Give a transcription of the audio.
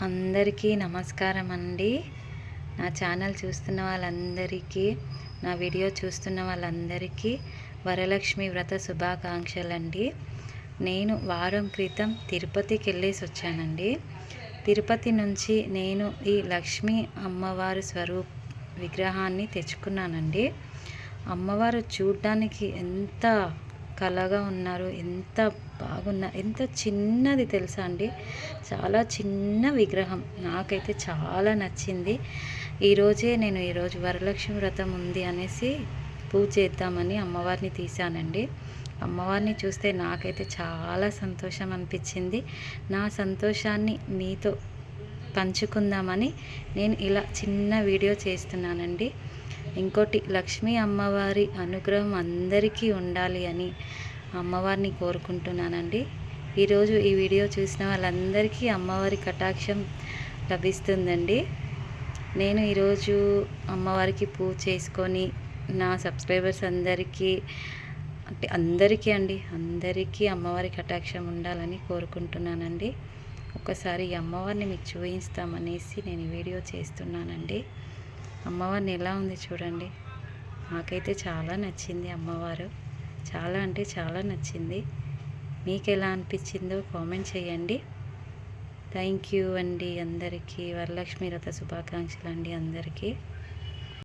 అందరికీ నమస్కారం అండి. నా ఛానల్ చూస్తున్న వాళ్ళందరికీ, నా వీడియో చూస్తున్న వాళ్ళందరికీ వరలక్ష్మి వ్రత శుభాకాంక్షలండి. నేను వారం క్రితం తిరుపతికి వెళ్ళేసి వచ్చానండి. తిరుపతి నుంచి నేను ఈ లక్ష్మీ అమ్మవారి విగ్రహాన్ని తెచ్చుకున్నానండి. అమ్మవారు చూడ్డానికి ఎంత కళగా ఉన్నారు, ఎంత ఎంత చిన్నది తెలుసా అండి. చాలా చిన్న విగ్రహం, నాకైతే చాలా నచ్చింది. ఈరోజు వరలక్ష్మి వ్రతం ఉంది అనేసి పూజ చేద్దామని అమ్మవారిని తీశానండి. అమ్మవారిని చూస్తే నాకైతే చాలా సంతోషం అనిపించింది. నా సంతోషాన్ని మీతో పంచుకుందామని నేను ఇలా చిన్న వీడియో చేస్తున్నానండి. ఇంకోటి, లక్ష్మీ అమ్మవారి అనుగ్రహం అందరికీ ఉండాలి అని అమ్మవారిని కోరుకుంటున్నానండి. ఈరోజు ఈ వీడియో చూసిన వాళ్ళందరికీ అమ్మవారి కటాక్షం లభిస్తుందండి. నేను ఈరోజు అమ్మవారికి పూజ చేసుకొని నా సబ్స్క్రైబర్స్ అందరికీ అందరికీ అమ్మవారి కటాక్షం ఉండాలని కోరుకుంటున్నానండి. ఒకసారి ఈ అమ్మవారిని మీకు చూపిస్తామనేసి నేను ఈ వీడియో చేస్తున్నానండి. అమ్మవారిని ఎలా ఉంది చూడండి. నాకైతే చాలా నచ్చింది అమ్మవారు, చాలా అంటే చాలా నచ్చింది. మీకు ఎలా అనిపించిందో కామెంట్ చేయండి. థ్యాంక్ యూ అండి. అందరికీ వరలక్ష్మి వ్రత శుభాకాంక్షలు అండి అందరికీ.